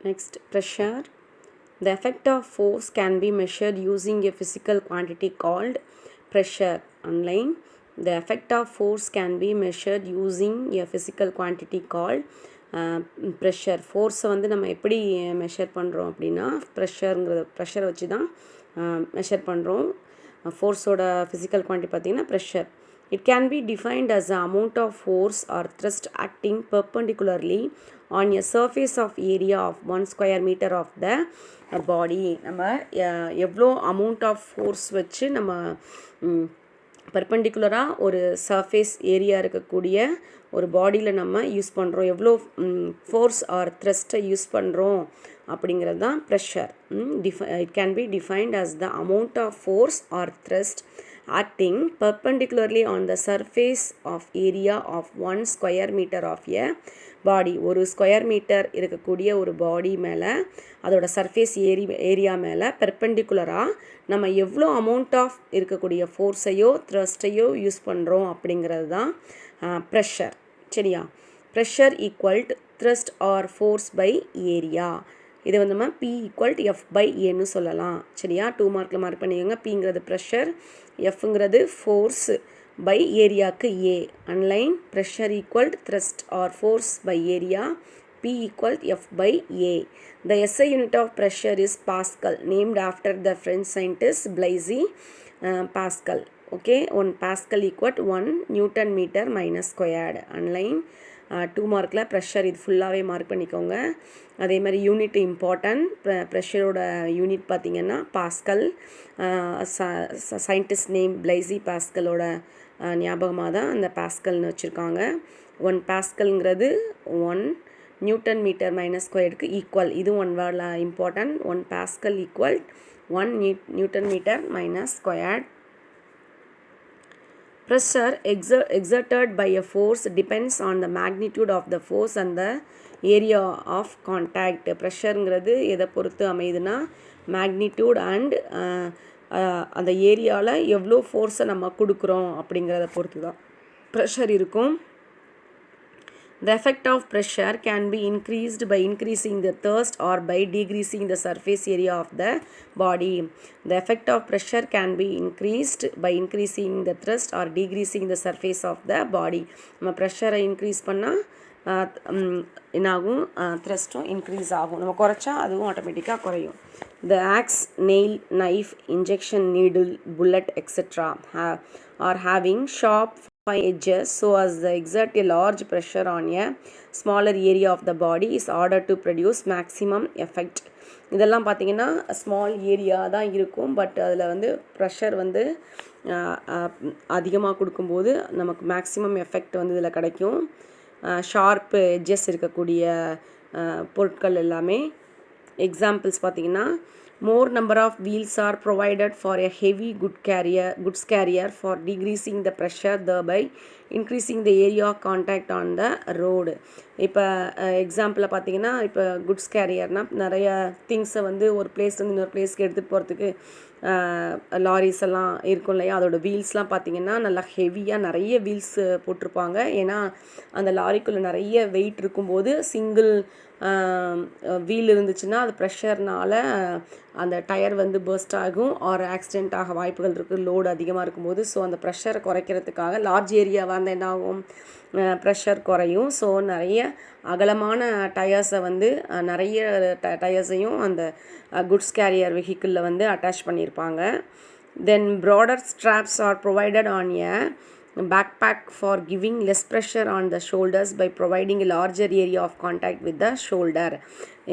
Next, pressure. The effect of force can be measured using a physical quantity called pressure. Online. The effect of force can be measured using a physical quantity called pressure. Force வந்து நம்ம எப்படி measure பண்ணுறோம் அப்படின்னா pressure வச்சு தான் measure பண்ணுறோம். ஃபோர்ஸோட physical quantity பார்த்திங்கன்னா pressure. It can be defined as the amount of force or thrust acting perpendicularly on a surface of area of 1 square meter of the body. நம்ம எவ்வளோ அமௌண்ட் ஆஃப் ஃபோர்ஸ் வச்சு நம்ம பர்பெண்டிகுலராக ஒரு surface area இருக்கக்கூடிய ஒரு பாடியில் நம்ம யூஸ் பண்ணுறோம், எவ்வளோ ஃபோர்ஸ் ஆர் த்ரஸ்ட்டை யூஸ் பண்ணுறோம் அப்படிங்கிறது தான் pressure. It can be defined as the amount of force or thrust acting perpendicularly on the surface of area of 1 square meter of a body. ஒரு ஸ்கொயர் மீட்டர் இருக்கக்கூடிய ஒரு பாடி மேலே அதோட சர்ஃபேஸ் ஏரியா மேலே பெர்பெண்டிகுலராக நம்ம எவ்வளோ அமௌண்ட் ஆஃப் இருக்கக்கூடிய ஃபோர்ஸையோ த்ரஸ்ட்டையோ use பண்ணுறோம் அப்படிங்கிறது தான் ப்ரெஷர். சரியா? Pressure equal thrust or force by area. இதை வந்து நம்ம P ஈக்குவல் எஃப் பை ஏன்னு சொல்லலாம். சரியா? 2 மார்க்கில் மார்க் பண்ணிக்கோங்க. Pங்கிறது ப்ரெஷர், எஃப்ங்கிறது ஃபோர்ஸ் பை ஏரியாவுக்கு A. Underline pressure equal thrust or force by area, P equal F by A. The SI unit of pressure is Pascal, named after the French scientist Blaise Pascal. Okay, 1 Pascal equal 1 Newton meter minus squared. Online 2 மார்க்கில் pressure இது ஃபுல்லாகவே mark பண்ணிக்கோங்க. அதே மாதிரி unit important. ப்ரெஷரோட unit பார்த்திங்கன்னா pascal. Scientist name Blaise பாஸ்கலோட ஞாபகமாக தான் அந்த பாஸ்கல்னு வச்சுருக்காங்க. 1 பாஸ்கல்ங்கிறது 1 நியூட்டன் மீட்டர் மைனஸ் ஸ்கொயருக்கு ஈக்குவல். இது 1 வேர்டில் important. 1 pascal equal 1 newton metre minus squared. Pressure exerted by a force depends on the magnitude of the force and the area of contact. ப்ரெஷருங்கிறது எதை பொறுத்து அமையுதுன்னா மேக்னிடியூட் அண்ட் அந்த ஏரியாவில் எவ்வளோ ஃபோர்ஸை நம்ம கொடுக்குறோம் அப்படிங்கிறத பொறுத்து தான் ப்ரெஷர் இருக்கும். The effect of pressure can be increased by increasing the thrust or by decreasing the surface area of the body. The effect of pressure can be increased by increasing the thrust or decreasing the surface of the body. நம்ம ப்ரெஷரை increase பண்ணால் என்னாகும், த்ரஸ்ட்டும் increase ஆகும். நம்ம குறைச்சா அதுவும் ஆட்டோமேட்டிக்காக குறையும். The axe, nail, knife, injection needle, bullet, etc. are having sharp edges so as to exert a large pressure on a smaller area of the body is ordered to produce maximum effect. இதெல்லாம் பார்த்திங்கன்னா small area தான் இருக்கும், but அதில் வந்து pressure வந்து அதிகமாக கொடுக்கும்போது நமக்கு மேக்ஸிமம் எஃபெக்ட் வந்து இதில் கிடைக்கும். ஷார்ப்பு எட்ஜஸ் இருக்கக்கூடிய பொருட்கள் எல்லாமே. எக்ஸாம்பிள்ஸ் பார்த்திங்கன்னா more number of wheels are provided for a heavy goods carrier for decreasing the pressure, thereby increasing the area of contact on the road. இப்போ எக்ஸாம்பிளில் பார்த்தீங்கன்னா இப்போ குட்ஸ் கேரியர்னால் நிறைய திங்ஸை வந்து ஒரு பிளேஸ்லேருந்து இன்னொரு பிளேஸ்க்கு எடுத்துகிட்டு போகிறதுக்கு லாரிஸ் எல்லாம் இருக்கும் இல்லையா, அதோட வீல்ஸ்லாம் பார்த்திங்கன்னா நல்லா ஹெவியாக நிறைய வீல்ஸ் போட்டிருப்பாங்க. ஏன்னா அந்த லாரிக்குள்ளே நிறைய வெயிட் இருக்கும்போது சிங்கிள் வீல் இருந்துச்சுன்னா அது ப்ரெஷர்னால் அந்த டயர் வந்து பர்ஸ்ட் ஆகும் ஆர் ஆக்சிடெண்ட் ஆக வாய்ப்புகள் இருக்குது லோடு அதிகமாக இருக்கும்போது. ஸோ அந்த ப்ரெஷரை குறைக்கிறதுக்காக லார்ஜ் ஏரியாவாக இருந்தால் என்ன ஆகும், ப்ரெஷர் குறையும். ஸோ நிறைய அகலமான டயர்ஸை வந்து நிறைய டயர்ஸையும் அந்த குட்ஸ் கேரியர் வெஹிக்கிளில் வந்து அட்டாச் பண்ணியிருப்பாங்க. Then broader straps are provided on a backpack for giving less pressure on the shoulders by providing a larger area of contact with the shoulder.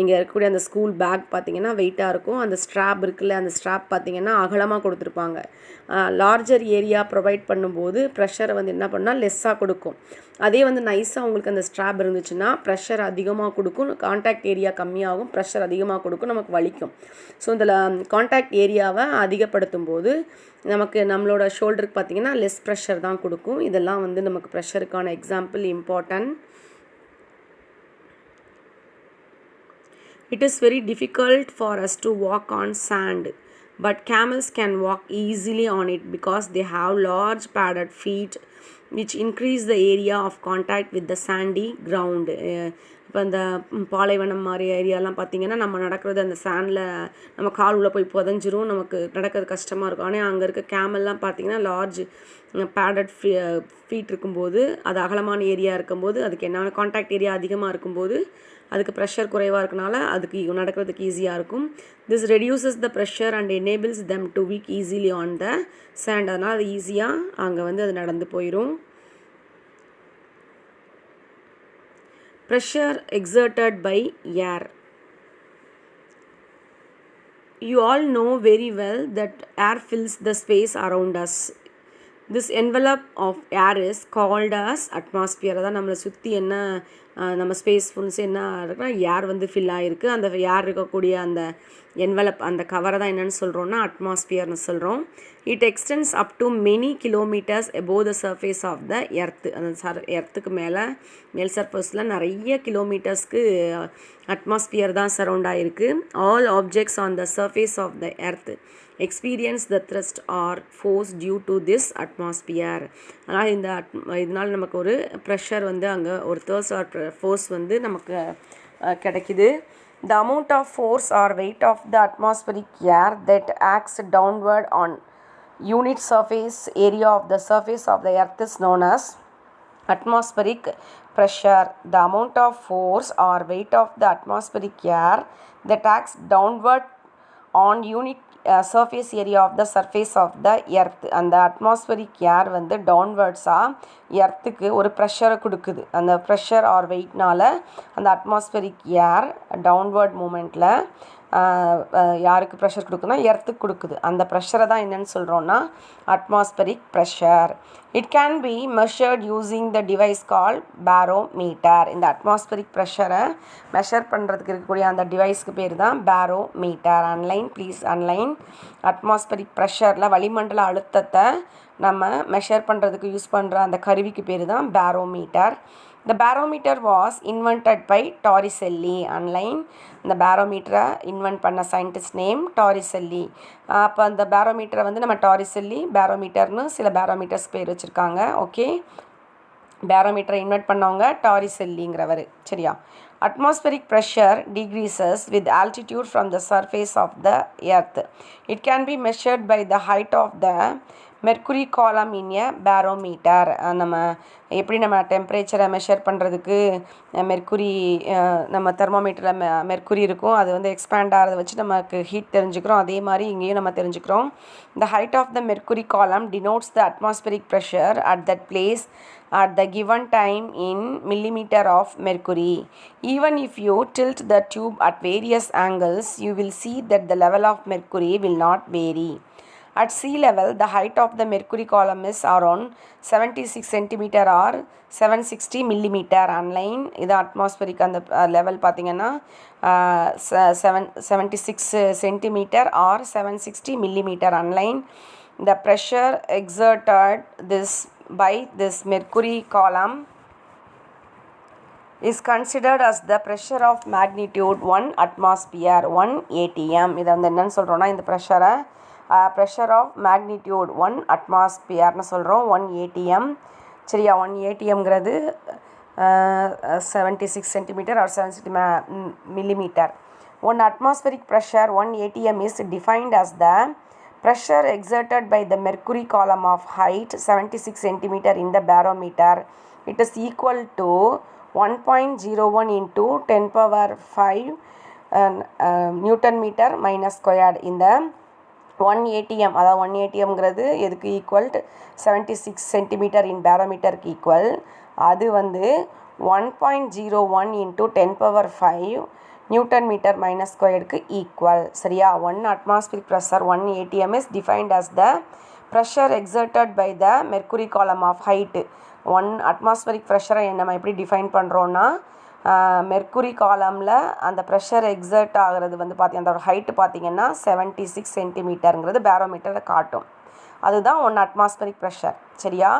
இங்கே இருக்கக்கூடிய அந்த ஸ்கூல் பேக் பார்த்திங்கன்னா வெயிட்டாக இருக்கும். அந்த ஸ்ட்ராப் இருக்குல்ல, அந்த ஸ்ட்ராப் பார்த்திங்கன்னா அகலமாக கொடுத்துருப்பாங்க. லார்ஜர் ஏரியா ப்ரொவைட் பண்ணும்போது ப்ரெஷரை வந்து என்ன பண்ணால் லெஸ்ஸாக கொடுக்கும். அதே வந்து நைஸாக உங்களுக்கு அந்த ஸ்ட்ராப் இருந்துச்சுன்னா ப்ரெஷர் அதிகமாக கொடுக்கும், கான்டாக்ட் ஏரியா கம்மியாகும், ப்ரெஷர் அதிகமாக கொடுக்கும், நமக்கு வலிக்கும். ஸோ இதில் கான்டாக்ட் ஏரியாவை அதிகப்படுத்தும் போது நமக்கு நம்மளோட ஷோல்டருக்கு பார்த்திங்கன்னா லெஸ் ப்ரெஷர் தான் கொடுக்கும். இதெல்லாம் வந்து நமக்கு ப்ரெஷருக்கான example important. It is very difficult for us to walk on sand, but camels can walk easily on it because they have large padded feet which increase the area of contact with the sandy ground. இப்போ இந்த பாலைவனம் மாதிரி ஏரியாலாம் பார்த்திங்கன்னா நம்ம நடக்கிறது அந்த சாண்டில் நம்ம கால் உள்ள போய் புதஞ்சிரும், நமக்கு நடக்கிறது கஷ்டமாக இருக்கும். ஆனால் அங்கே இருக்க கேமெல்லாம் பார்த்திங்கன்னா லார்ஜ் பேடட் ஃபீட் இருக்கும்போது, அது அகலமான ஏரியா இருக்கும்போது, அதுக்கு என்ன கான்டாக்ட் ஏரியா அதிகமாக இருக்கும்போது அதுக்கு ப்ரெஷர் குறைவாக இருக்கனால அதுக்கு நடக்கிறதுக்கு ஈஸியாக இருக்கும். This reduces the pressure and enables them to walk easily on the sand. அதனால் அது ஈஸியாக அங்கே வந்து அது நடந்து போயிடும். Pressure exerted by air. You all know very well that air fills the space around us. This envelope of air is called as atmosphere. அதான் நம்மளை சுற்றி என்ன நம்ம ஸ்பேஸ் ஃபுல்ஸ் என்ன இருக்குன்னா ஏர் வந்து ஃபில் ஆகிருக்கு. அந்த ஏர் இருக்கக்கூடிய அந்த என்வலப் அந்த கவரை தான் என்னென்னு சொல்கிறோன்னா அட்மாஸ்பியர்னு சொல்கிறோம். It extends up to many kilometres above the surface of the earth. அந்த எர்த்துக்கு மேல் சர்ஃபேஸில் நிறைய கிலோமீட்டர்ஸ்க்கு அட்மாஸ்பியர் தான் சரௌண்ட் ஆகிருக்கு. All objects on the surface of the earth experience the thrust or force due to this atmosphere. அதனால் இதனால் நமக்கு ஒரு ப்ரெஷர் வந்து அங்கே ஒரு thrust or force வந்து நமக்கு கிடைக்குது. The amount of force or weight of the atmospheric air that acts downward on unit surface area of the surface of the earth is known as atmospheric pressure. The amount of force or weight of the atmospheric air that acts downward on unit surface area of the surface of the earth. அந்த atmospheric ஏர் வந்து டவுன்வர்ட்ஸாக எர்த்துக்கு ஒரு ப்ரெஷரை கொடுக்குது. அந்த pressure R வெயிட்னால் அந்த atmospheric ஏர் downward மூமெண்ட்டில் யாருக்கு pressure கொடுக்குதுன்னா எர்த்துக்கு கொடுக்குது. அந்த ப்ரெஷரை தான் என்னென்னு சொல்கிறோன்னா atmospheric pressure. It can be measured using the device call barometer. இந்த அட்மாஸ்பரிக் ப்ரெஷரை மெஷர் பண்ணுறதுக்கு இருக்கக்கூடிய அந்த டிவைஸ்க்கு பேர் தான் பேரோமீட்டர். ப்ளீஸ் அன்லைன். அட்மாஸ்பரிக் ப்ரெஷரில் வளிமண்டல அழுத்தத்தை நம்ம மெஷர் பண்ணுறதுக்கு யூஸ் பண்ணுற அந்த கருவிக்கு பேர் தான் barometer. The barometer was invented by Torricelli. இந்த பேரோமீட்டரை இன்வென்ட் பண்ண சயின்டிஸ்ட் நேம் டாரிசெல்லி. அப்போ அந்த பேரோமீட்டரை வந்து நம்ம டாரிசெல்லி பேரோமீட்டர்னு சில பேரோமீட்டர்ஸ் பேர் வச்சுருக்காங்க. ஓகே, பேரோமீட்டரை இன்வென்ட் பண்ணவங்க டாரிசெல்லிங்கிறவர். சரியா? Atmospheric pressure decreases with altitude from the surface of the earth. It can be measured by the height of the mercury காலம் இன் எ பேரோமீட்டர். நம்ம எப்படி நம்ம டெம்பரேச்சரை மெஷர் பண்ணுறதுக்கு மெர்க்குரி நம்ம தெர்மோமீட்டரில் மெர்க்குரி இருக்கும், அது வந்து எக்ஸ்பேண்ட் ஆகிறத வச்சு நமக்கு ஹீட் தெரிஞ்சுக்கிறோம். அதே மாதிரி இங்கேயும் நம்ம தெரிஞ்சுக்கிறோம். The height of the mercury column denotes the atmospheric pressure at that place at the given time in millimeter of mercury. Even if you tilt the tube at various angles, you will see that the level of mercury will not vary. At sea level, the height of the mercury column is around 76 cm or 760 mm. இது atmospheric அந்த level பார்த்திங்கன்னா 76 cm or 760 mm. The pressure exerted by this mercury column is considered as the pressure of magnitude 1 atmosphere 1 atm. இதை வந்து என்னன்னு சொல்கிறோன்னா இந்த ப்ரெஷரை pressure of magnitude 1 atmosphere சொல்கிறோம் 1 atm. சரியா? 1 atmங்கிறது 76 cm or 760 mm. One atmospheric pressure 1 atm is defined as the pressure exerted by the mercury column of height 76 cm in the barometer. It is equal to 1.01 into 10 power 5 Newton meter minus squared. இந்த 1 atm அதாவது 1 atmங்கிறது எதுக்கு equal 76 centimetre இன் பேரோமீட்டருக்கு equal. அது வந்து 1.01 into 10 power 5 Newton meter minus squaredக்கு equal. சரியா? 1 atmospheric pressure 1 atm is defined as the pressure exerted by the mercury column of height. 1 atmospheric pressure நம்ம எப்படி define பண்ணுறோன்னா mercury காலமில் அந்த ப்ரெஷர் எக்ஸர்ட் ஆகிறது வந்து அந்த ஹைட்டு பார்த்திங்கன்னா 76 சென்டிமீட்டருங்கிறது பேரோமீட்டரை காட்டும். அதுதான் 1 அட்மாஸ்பரிக் ப்ரெஷர். சரியா?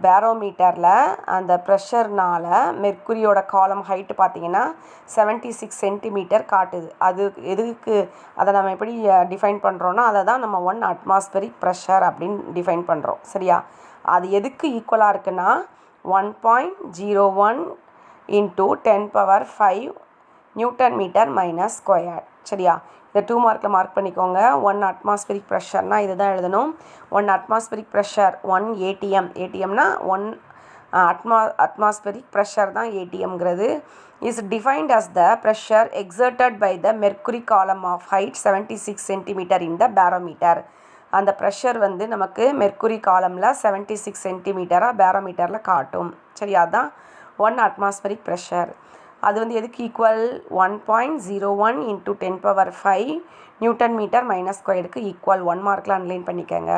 பேரோமீட்டரில் அந்த ப்ரெஷர்னால் மெர்க்குரியோட காலம் ஹைட்டு பார்த்திங்கன்னா 76 சென்டிமீட்டர் காட்டுது. அது எதுக்கு அதை நம்ம எப்படி டிஃபைன் பண்ணுறோன்னா அதை தான் நம்ம 1 அட்மாஸ்பரிக் ப்ரெஷர் அப்படின்னு டிஃபைன் பண்ணுறோம். சரியா? அது எதுக்கு ஈக்குவலாக இருக்குன்னா 1.01 into 10⁵ newton metre minus square. சரியா? இதை 2 மார்க்கில் மார்க் பண்ணிக்கோங்க. 1 அட்மாஸ்பரிக் ப்ரெஷர்னால் இது தான் எழுதணும். 1 அட்மாஸ்பரிக் ப்ரெஷர் 1 ATM. ஏடிஎம்னா 1 அட்மாஸ்பரிக் ப்ரெஷர் தான் ஏடிஎம்ங்கிறது. Is defined as the pressure exerted by the mercury column of height 76 centimetre in the barometer. அந்த ப்ரெஷர் வந்து நமக்கு மெர்க்குரி காலமில் 76 சென்டிமீட்டராக பேரோமீட்டரில் காட்டும். சரியா? அதுதான் 1 அட்மாஸ்பரிக் ப்ரெஷர். அது வந்து எதுக்கு equal? 1.01 into 10⁵ newton metre minus ஸ்கொயருக்கு ஈக்குவல். 1 மார்க்கில் அன்லைன் பண்ணிக்கோங்க.